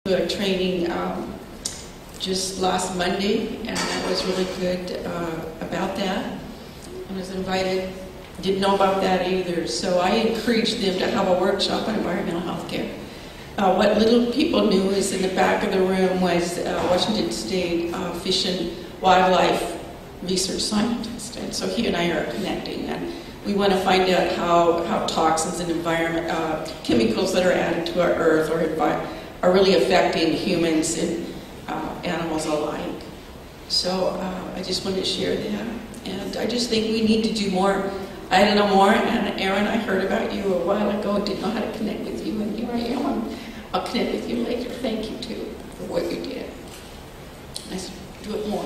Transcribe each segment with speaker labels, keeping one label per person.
Speaker 1: A training just last Monday, and that was really good about that. I was invited, didn't know about that either, so I encouraged them to have a workshop on environmental health care. What little people knew is in the back of the room was Washington State Fish and Wildlife Research Scientist, and so he and I are connecting. And we want to find out how toxins and environment, chemicals that are added to our earth are really affecting humans and animals alike. So I just wanted to share that. And I just think we need to do more. I don't know more, and Aaron, I heard about you a while ago, didn't know how to connect with you, and here I am. I'll connect with you later. Thank you, too, for what you did. Let's do it more.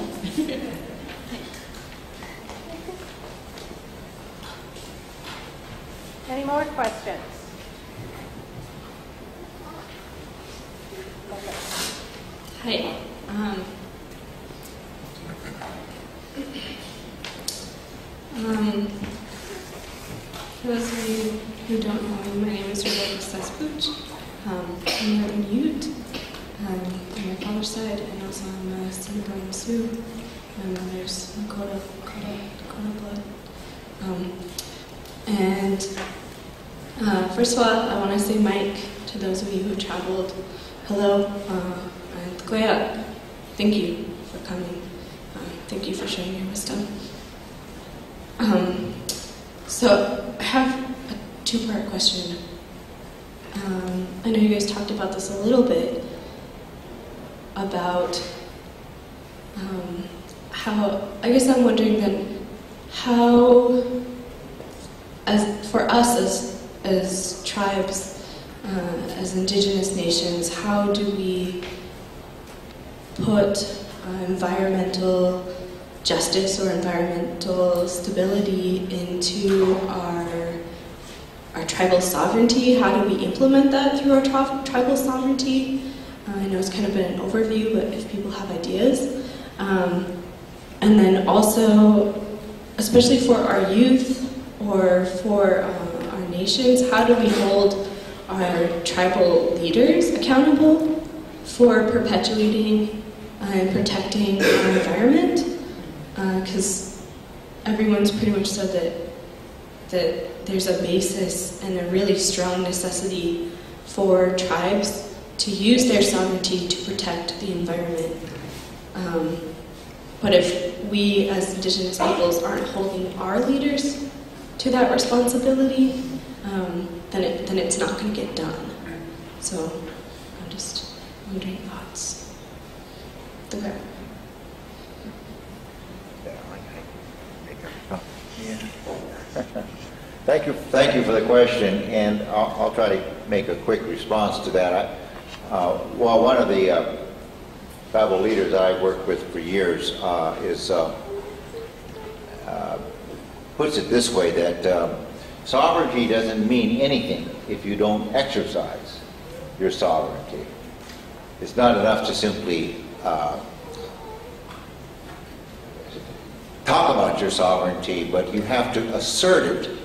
Speaker 2: Any more questions?
Speaker 3: Hi. For those of you who don't know me, my name is Rebecca Sespuch. I'm Northern Ute on my father's side, and also I'm a Senegalese Sioux. My mother's Dakota blood. First of all, I want to say, Mike, to those of you who traveled, hello, and Koya, thank you for coming. Thank you for sharing your wisdom. So I have a two-part question. I know you guys talked about this a little bit, about how, I guess I'm wondering then, how, for us as tribes, as indigenous nations, how do we put environmental justice or environmental stability into our tribal sovereignty? How do we implement that through our tribal sovereignty? I know it's kind of been an overview, but if people have ideas. And then also, especially for our youth or for our nations, how do we hold our tribal leaders accountable for perpetuating and protecting our environment? Because everyone's pretty much said that there's a basis and a really strong necessity for tribes to use their sovereignty to protect the environment. But if we as indigenous peoples aren't holding our leaders to that responsibility, then it's not going to get done. So I'm just wondering thoughts. Okay.
Speaker 4: Thank you for the question, and I'll try to make a quick response to that. Well, one of the tribal leaders that I've worked with for years puts it this way, that sovereignty doesn't mean anything if you don't exercise your sovereignty. It's not enough to simply talk about your sovereignty, but you have to assert it.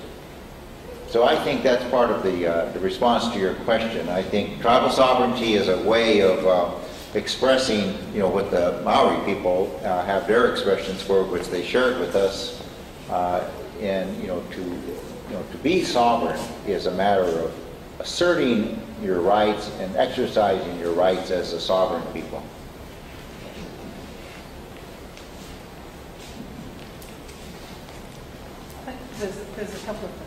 Speaker 4: So I think that's part of the response to your question. I think tribal sovereignty is a way of expressing, what the Maori people have their expressions for, which they shared with us. And to be sovereign is a matter of asserting your rights and exercising your rights as a sovereign people.
Speaker 2: There's a couple of things.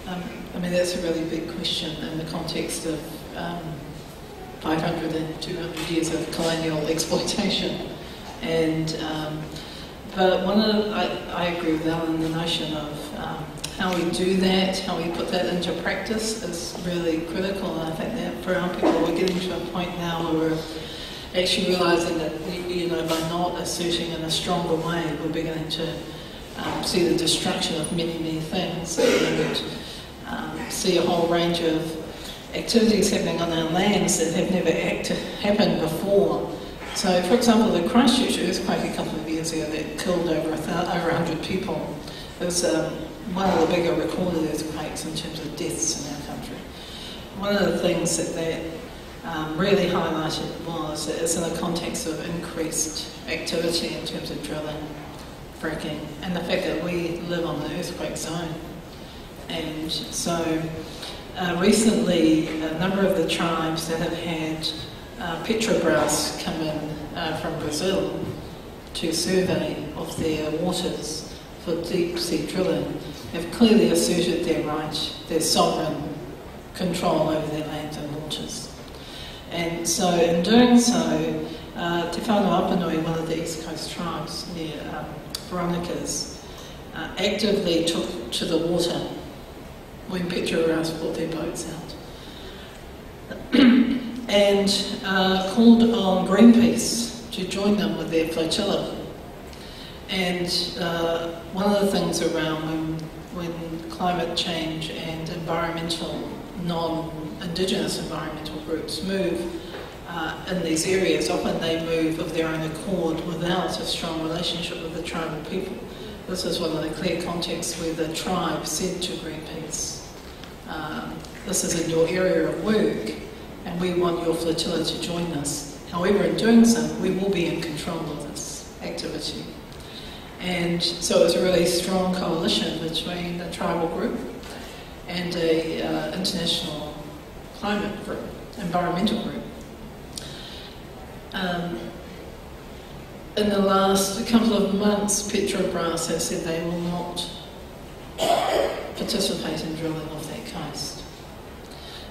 Speaker 5: I mean, that's a really big question in the context of 500 and 200 years of colonial exploitation. And but I agree with Alan, the notion of how we do that, how we put that into practice is really critical. And I think that for our people, we're getting to a point now where we're actually realising that by not asserting in a stronger way, we're beginning to see the destruction of many, many things, and see a whole range of activities happening on our lands that have never happened before. So, for example, the Christchurch earthquake a couple of years ago that killed over 100 people. It was one of the bigger recorded earthquakes in terms of deaths in our country. One of the things that really highlighted was that it's in the context of increased activity in terms of drilling, fracking, and the fact that we live on the earthquake zone. And so recently, a number of the tribes that have had Petrobras come in from Brazil to survey of their waters for deep sea drilling have clearly asserted their right, their sovereign control over their land and waters. And so in doing so, Te Whanau Apanui, one of the East Coast tribes near Veronicas, actively took to the water when Petrobras brought their boats out and called on Greenpeace to join them with their flotilla. And one of the things around when climate change and environmental, non-Indigenous environmental groups move in these areas, often they move of their own accord without a strong relationship with the tribal people. This is one of the clear contexts where the tribe said to Greenpeace, this is in your area of work and we want your flotilla to join us. However, in doing so, we will be in control of this activity. And so it was a really strong coalition between a tribal group and a international climate group, environmental group. In the last couple of months, Petrobras has said they will not participate in drilling off that coast.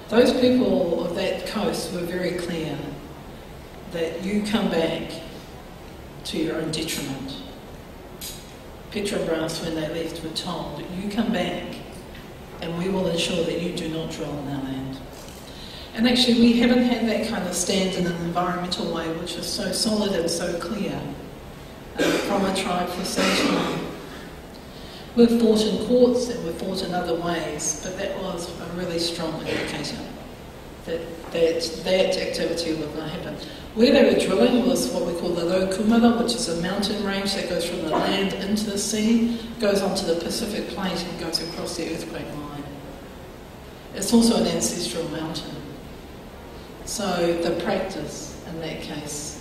Speaker 5: Those people of that coast were very clear that you come back to your own detriment. Petrobras, when they left, were told, you come back and we will ensure that you do not drill on our land. And actually we haven't had that kind of stand in an environmental way which is so solid and so clear from a tribe for some time. We've fought in courts and we've fought in other ways, but that was a really strong indicator that activity would not happen. Where they were drilling was what we call the Low Kumara, which is a mountain range that goes from the land into the sea, goes onto the Pacific plate and goes across the earthquake line. It's also an ancestral mountain. So the practice in that case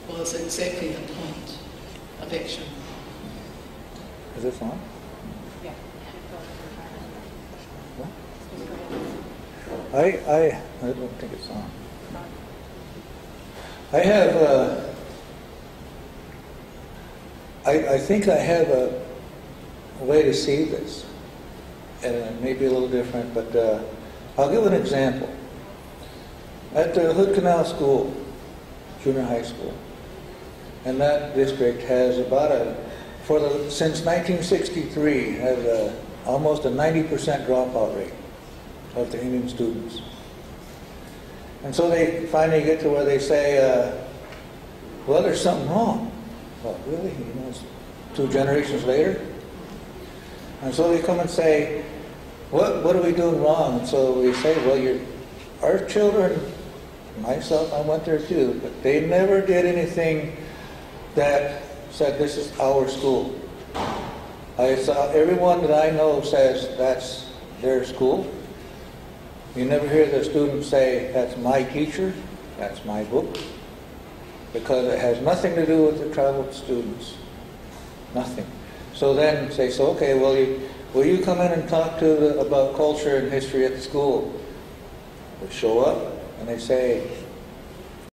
Speaker 5: was exactly the point of action.
Speaker 6: Is this on?
Speaker 2: Yeah.
Speaker 6: I don't think it's on. I have I think I have a way to see this, and it may be a little different, but I'll give an example. At the Hood Canal School, junior high school, and that district has about since 1963, has almost a 90% dropout rate of the Indian students. And so they finally get to where they say, well, there's something wrong. Well, really? You know, it's 2 generations later? And so they come and say, what are we doing wrong? And so we say, well, our children, myself, I went there too, but they never did anything that said this is our school. I saw everyone that I know says that's their school. You never hear the students say, that's my teacher, that's my book, because it has nothing to do with the tribal students. Nothing. So then say, so okay, well, will you come in and talk about culture and history at the school? They show up and they say,